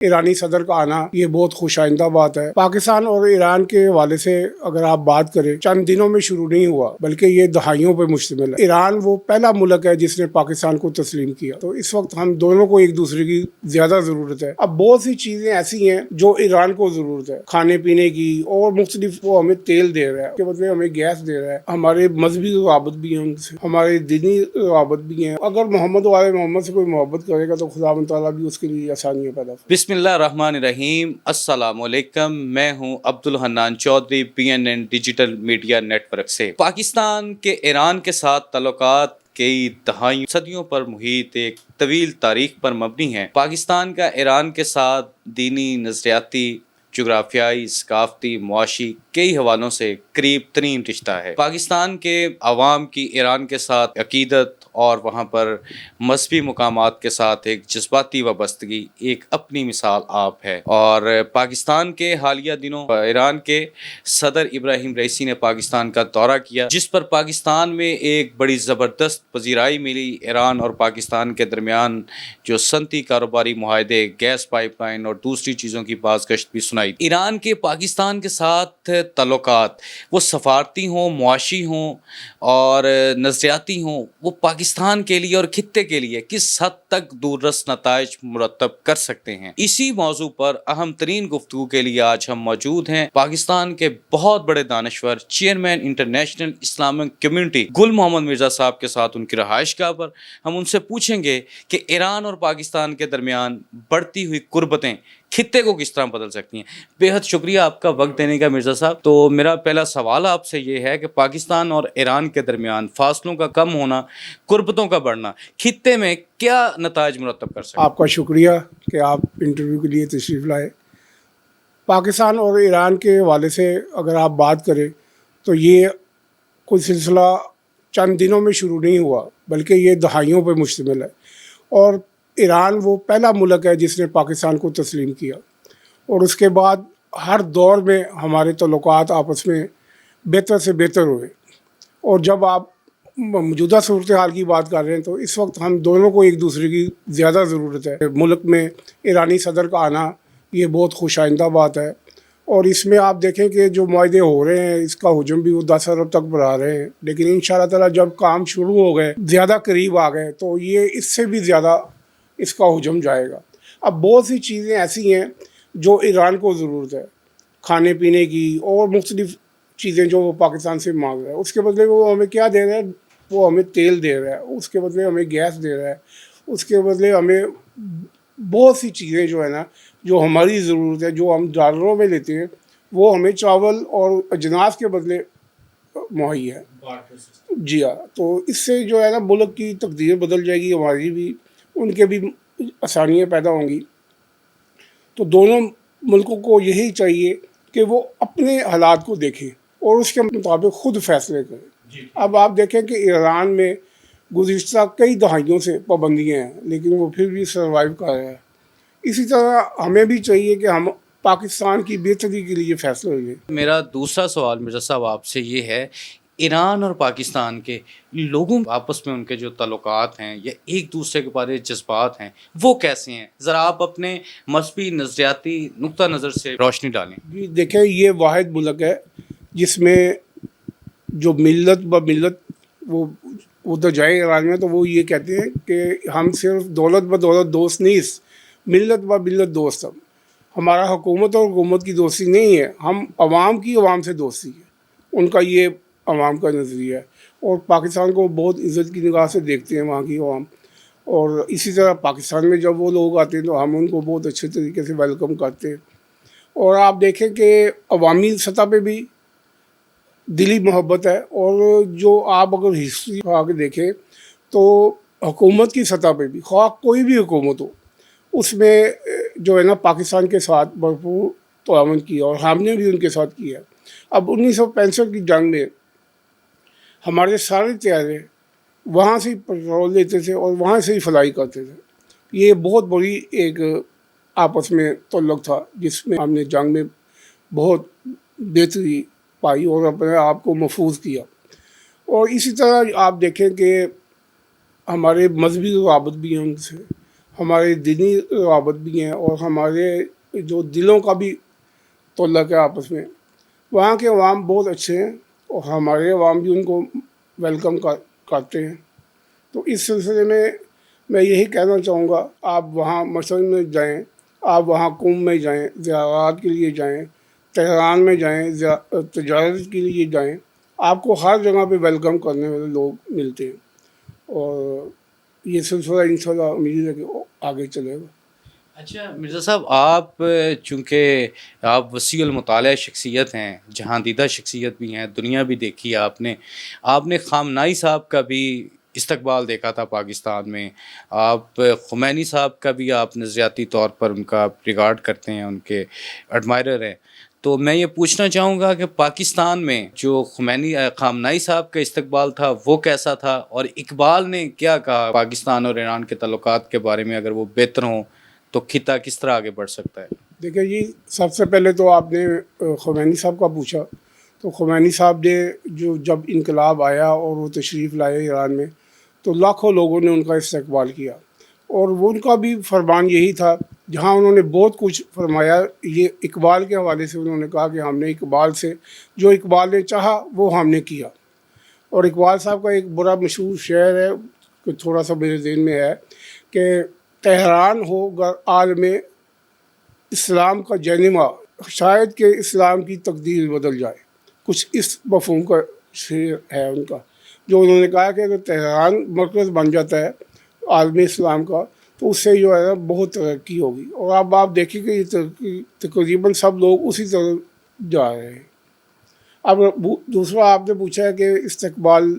ईरानी सदर का आना ये बहुत खुशाइंदा बात है। पाकिस्तान और ईरान के हवाले से अगर आप बात करें, चंद दिनों में शुरू नहीं हुआ बल्कि ये दहाइयों पर मुश्तमिल है। ईरान वो पहला मुल्क है जिसने पाकिस्तान को तस्लीम किया, तो इस वक्त हम दोनों को एक दूसरे की ज्यादा जरूरत है। अब बहुत सी चीजें ऐसी हैं जो ईरान को जरूरत है, खाने पीने की और मुख्तलिफ। वो हमें तेल दे रहा है, उसके बदले हमें गैस दे रहा है। हमारे मजहबी रवाबत भी हैं उनसे, हमारे दीनी रवाबत भी हैं। अगर मोहम्मद वाले मोहम्मद से कोई मोहब्बत करेगा तो खुदा ताला भी उसके लिए आसानियाँ पैदा। बिस्मिल्लाहिर्रहमानिर्रहीम, अस्सलाम वालेकुम। मैं हूं Abdul Hannan Chaudhry, PNN digital media network से। पाकिस्तान के ईरान के साथ ताल्लुकात कई दहाइयों सदियों पर मुहित एक तवील तारीख पर मबनी है। पाकिस्तान का ईरान के साथ दीनी, नजरियाती, जोग्राफियाई, सकाफती, मुआशी कई हवालों से करीब तरीन रिश्ता है। पाकिस्तान के अवाम की ईरान के साथ अकीदत और वहाँ पर मजहबी मुकामात के साथ एक जज्बाती वाबस्तगी एक अपनी मिसाल आप है। और पाकिस्तान के हालिया दिनों ईरान के सदर इब्राहिम रईसी ने पाकिस्तान का दौरा किया, जिस पर पाकिस्तान में एक बड़ी ज़बरदस्त पजीराई मिली। ईरान और पाकिस्तान के दरमियान जो सनती कारोबारी मुआहदे, गैस पाइपलाइन और दूसरी चीज़ों की बाज़गश्त भी सुनाई। ईरान के पाकिस्तान के साथ ताल्लुकात वो सफारती हों, मुआशी हों और नज़रियाती हों, वो पाकिस्तान के लिए और खित्ते के लिए किस हद तक दूररस नताइज मुरतब कर सकते हैं। इसी मौजू पर अहम तरीन गुफ्तगू के लिए आज हम मौजूद हैं पाकिस्तान के बहुत बड़े दानश्वर, चेयरमैन इंटरनेशनल इस्लामिक कम्युनिटी गुल मोहम्मद मिर्ज़ा साहब के साथ उनकी रहायशगाह पर। हम उनसे पूछेंगे कि ईरान और पाकिस्तान के दरमियान बढ़ती हुई कुर्बतें खित्ते को किस तरह बदल सकती हैं। बेहद शुक्रिया आपका वक्त देने का मिर्ज़ा साहब। तो मेरा पहला सवाल आपसे ये है कि पाकिस्तान और ईरान के दरमियान फासलों का कम होना, कुर्बतों का बढ़ना खित्ते में क्या नताइज मुरतब कर सकते हैं? आपका शुक्रिया कि आप इंटरव्यू के लिए तशरीफ़ लाए। पाकिस्तान और ईरान के हवाले से अगर आप बात करें तो ये कोई सिलसिला चंद दिनों में शुरू नहीं हुआ बल्कि ये दहाइयों पर मुश्तमिल है। और ईरान वो पहला मुल्क है जिसने पाकिस्तान को तस्लीम किया, और उसके बाद हर दौर में हमारे तल्लुकात आपस में बेहतर से बेहतर हुए। और जब आप मौजूदा सूरत हाल की बात कर रहे हैं तो इस वक्त हम दोनों को एक दूसरे की ज़्यादा ज़रूरत है। मुल्क में ईरानी सदर का आना ये बहुत खुशाइंदा बात है, और इसमें आप देखें कि जो मुआहदे हो रहे हैं इसका हुजूम भी वो 10 अरब तक बढ़ा रहे हैं। लेकिन इंशाअल्लाह ताला जब काम शुरू हो गए, ज़्यादा करीब आ गए, तो ये इससे भी ज़्यादा इसका हुजूम जाएगा। अब बहुत सी चीज़ें ऐसी हैं जो ईरान को ज़रूरत है, खाने पीने की और मुख्तलिफ चीज़ें जो वो पाकिस्तान से मांग रहा है। उसके बदले वो हमें क्या दे रहा है? वो हमें तेल दे रहा है, उसके बदले हमें गैस दे रहा है, उसके बदले हमें बहुत सी चीज़ें जो है ना, जो हमारी ज़रूरत है, जो हम डॉलरों में लेते हैं, वो हमें चावल और अजनास के बदले मुहैया है। जी हाँ, तो इससे जो है ना मुल्क की तकदीर बदल जाएगी, हमारी भी, उनके भी आसानियाँ पैदा होंगी। तो दोनों मुल्कों को यही चाहिए कि वो अपने हालात को देखें और उसके मुताबिक ख़ुद फैसले करें। अब आप देखें कि ईरान में गुज़िश्ता कई दहाइयों से पाबंदियाँ हैं, लेकिन वो फिर भी सर्वाइव कर रहा है। इसी तरह हमें भी चाहिए कि हम पाकिस्तान की बेहतरी के लिए फैसले लें। मेरा दूसरा सवाल मिर्ज़ा साहब आपसे ये है, ईरान और पाकिस्तान के लोगों आपस में उनके जो ताल्लुकात हैं या एक दूसरे के बारे जज्बात हैं वो कैसे हैं? ज़रा आप अपने मजहबी नज़रियाती नुक्ता नज़र से रोशनी डालें। जी देखें, ये वाहिद मुल्क है जिसमें जो मिल्लत ब मिल्लत वो तो जाए ईरान में, तो वो ये कहते हैं कि हम सिर्फ दौलत ब दौलत दोस्त नहीं, मिल्लत ब मिल्लत दोस्त हम। हमारा हुकूमत और हुकूमत की दोस्ती नहीं है, हम अवाम की अवाम से दोस्ती है। उनका ये अवाम का नज़रिया है, और पाकिस्तान को बहुत इज़्ज़त की निगाह से देखते हैं वहाँ की अवाम। और इसी तरह पाकिस्तान में जब वो लोग आते हैं तो हम उनको बहुत अच्छे तरीके से वेलकम करते हैं। और आप देखें कि अवामी सतह पे भी दिली मोहब्बत है। और जो आप अगर हिस्ट्री आके देखें तो हुकूमत की सतह पे भी, ख्वाह कोई भी हुकूमत हो, उसमें जो है ना पाकिस्तान के साथ भरपूर ताउन किया, और हमने भी उनके साथ किया। अब 1965 की जंग में हमारे सारे तैयारे वहाँ से पेट्रोल लेते थे और वहाँ से ही फ्लाई करते थे। ये बहुत बड़ी एक आपस में तल्लुक़ था जिसमें हमने जंग में बहुत बेहतरी पाई और अपने आप को महफूज किया। और इसी तरह आप देखें कि हमारे मजहबी रवाबत भी हैं उनसे, ہمارے دینی روابط بھی ہیں اور ہمارے جو دلوں کا بھی تعلق ہے آپس میں. وہاں کے عوام بہت اچھے ہیں اور ہمارے عوام بھی ان کو ویلکم کرتے ہیں. تو اس سلسلے میں یہی کہنا چاہوں گا، آپ وہاں مشرق میں جائیں، آپ وہاں کم میں جائیں، زیارات کے لیے جائیں، تہران میں جائیں، تجارت کے لیے جائیں، آپ کو ہر جگہ پہ ویلکم کرنے والے لوگ ملتے ہیں. اور یہ سلسلہ انشاءاللہ امید ہے کہ آگے چلے گا. اچھا مرزا صاحب، آپ چونکہ آپ وسیع المطالعہ شخصیت ہیں، جہاں دیدہ شخصیت بھی ہیں، دنیا بھی دیکھی ہے آپ نے خامنائی صاحب کا بھی استقبال دیکھا تھا پاکستان میں، آپ خمینی صاحب کا بھی آپ نظریاتی طور پر ان کا ریگارڈ کرتے ہیں، ان کے ایڈمائرر ہیں. تو میں یہ پوچھنا چاہوں گا کہ پاکستان میں جو خامنائی صاحب کا استقبال تھا وہ کیسا تھا، اور اقبال نے کیا کہا پاکستان اور ایران کے تعلقات کے بارے میں؟ اگر وہ بہتر ہوں تو خطہ کس طرح آگے بڑھ سکتا ہے؟ دیکھیں جی، سب سے پہلے تو آپ نے خمینی صاحب کا پوچھا. تو خمینی صاحب نے جب انقلاب آیا اور وہ تشریف لائے ایران میں، تو لاکھوں لوگوں نے ان کا استقبال کیا. اور وہ ان کا بھی فرمان یہی تھا، جہاں انہوں نے بہت کچھ فرمایا. یہ اقبال کے حوالے سے انہوں نے کہا کہ ہم نے اقبال سے جو اقبال نے چاہا وہ ہم نے کیا. اور اقبال صاحب کا ایک بڑا مشہور شعر ہے کہ تھوڑا سا میرے ذہن میں ہے کہ تہران ہو گر عالم اسلام کا جینما، شاید کہ اسلام کی تقدیر بدل جائے. کچھ اس مفہوم کا شعر ہے ان کا، جو انہوں نے کہا کہ اگر تہران مرکز بن جاتا ہے عالم اسلام کا تو اس سے جو ہے نا بہت ترقی ہوگی. اور اب آپ دیکھیں کہ یہ ترقی تقریباً سب لوگ اسی طرح جا رہے ہیں. اب دوسرا آپ نے پوچھا ہے کہ استقبال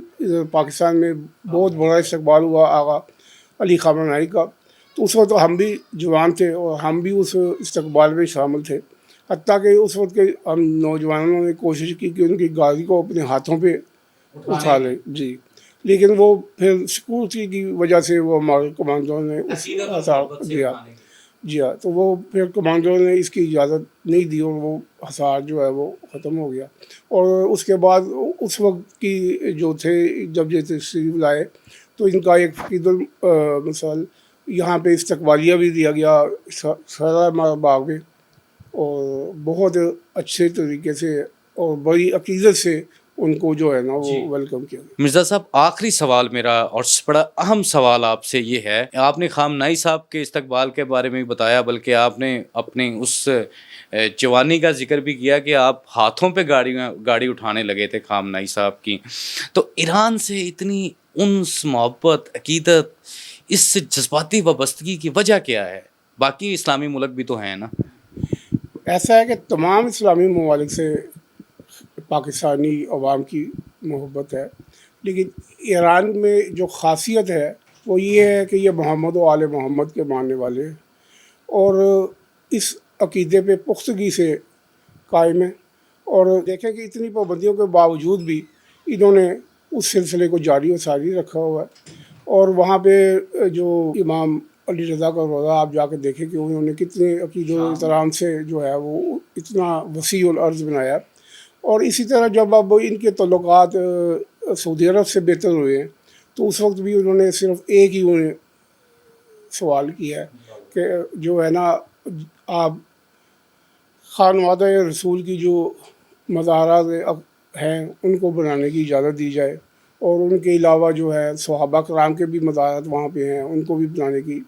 پاکستان میں بہت بڑا استقبال ہوا آغا علی خامنہئی کا. تو اس وقت ہم بھی جوان تھے اور ہم بھی اس استقبال میں شامل تھے. حتیٰ کہ اس وقت کے ہم نوجوانوں نے کوشش کی کہ ان کی گاڑی کو اپنے ہاتھوں پہ اٹھا لیں. جی، لیکن وہ پھر سیکورٹی کی وجہ سے وہ ہمارے کمانڈروں نے دیا. جی ہاں، تو وہ پھر کمانڈروں نے اس کی اجازت نہیں دی اور وہ حصار جو ہے وہ ختم ہو گیا. اور اس کے بعد اس وقت کی جو تھے جب یہ تشریف لائے تو ان کا ایک فقید مثال یہاں پہ استقبالیہ بھی دیا گیا سارا باغ میں، اور بہت اچھے طریقے سے اور بڑی عقیدت سے ان کو جو ہے نا وہ ویلکم کیا گیا. مرزا صاحب، آخری سوال میرا اور بڑا اہم سوال آپ سے یہ ہے، آپ نے خامنائی صاحب کے استقبال کے بارے میں بتایا، بلکہ آپ نے اپنی اس جوانی کا ذکر بھی کیا کہ آپ ہاتھوں پہ گاڑی اٹھانے لگے تھے خامنائی صاحب کی. تو ایران سے اتنی انس، محبت، عقیدت، اس جذباتی وابستگی کی وجہ کیا ہے؟ باقی اسلامی ملک بھی تو ہیں نا. ایسا ہے کہ تمام اسلامی ممالک سے پاکستانی عوام کی محبت ہے، لیکن ایران میں جو خاصیت ہے وہ یہ ہے کہ یہ محمد و آل محمد کے ماننے والے ہیں اور اس عقیدے پہ پختگی سے قائم ہیں. اور دیکھیں کہ اتنی پابندیوں کے باوجود بھی انہوں نے اس سلسلے کو جاری و ساری رکھا ہوا ہے. اور وہاں پہ جو امام علی رضا کا روضہ آپ جا کے دیکھیں کہ انہوں نے کتنے عقید و احترام سے جو ہے وہ اتنا وسیع العرض بنایا. اور اسی طرح جب اب ان کے تعلقات سعودی عرب سے بہتر ہوئے ہیں تو اس وقت بھی انہوں نے صرف ایک ہی انہیں سوال کیا ہے کہ جو ہے نا آپ خانوادہ رسول کی جو مزارات ہیں ان کو بنانے کی اجازت دی جائے، اور ان کے علاوہ جو ہے صحابہ کرام کے بھی مزارات وہاں پہ ہیں ان کو بھی بنانے کی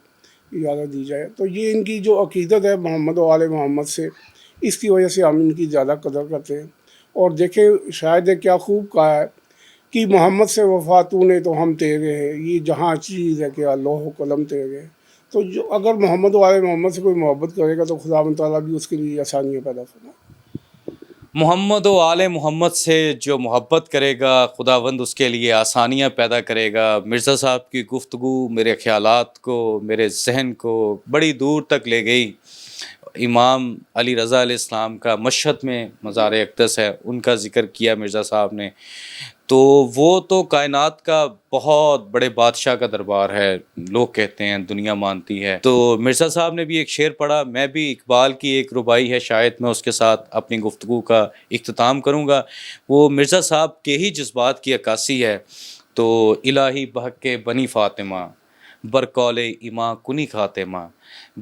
اجازت دی جائے. تو یہ ان کی جو عقیدت ہے محمد و آل محمد سے، اس کی وجہ سے ہم ان کی زیادہ قدر کرتے ہیں. اور دیکھیں شاید کیا خوب کہا ہے کہ محمد سے وفا تو نے تو ہم تیرے ہیں، یہ جہاں چیز ہے کہ لوح و قلم تیرے ہیں. تو جو اگر محمد و آل محمد سے کوئی محبت کرے گا تو خداوند تعالیٰ بھی اس کے لیے آسانیاں پیدا فرمائے. محمد و آل محمد سے جو محبت کرے گا خداوند اس کے لیے آسانیاں پیدا کرے گا. مرزا صاحب کی گفتگو میرے خیالات کو، میرے ذہن کو بڑی دور تک لے گئی. امام علی رضا علیہ السلام کا مشہد میں مزار اقدس ہے، ان کا ذکر کیا مرزا صاحب نے. تو وہ تو کائنات کا بہت بڑے بادشاہ کا دربار ہے، لوگ کہتے ہیں، دنیا مانتی ہے. تو مرزا صاحب نے بھی ایک شعر پڑھا، میں بھی اقبال کی ایک ربائی ہے شاید میں اس کے ساتھ اپنی گفتگو کا اختتام کروں گا. وہ مرزا صاحب کے ہی جذبات کی عکاسی ہے. تو الہی بحق کے بنی فاطمہ، برقول ایماں کنی خاتمہ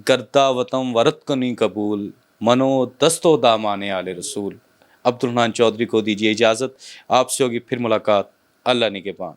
گردہ وطن ورت کنی قبول منو دست و دامان آل رسول۔ عبدالحنان چودھری کو دیجیے اجازت، آپ سے ہوگی پھر ملاقات، اللہ نگہبان۔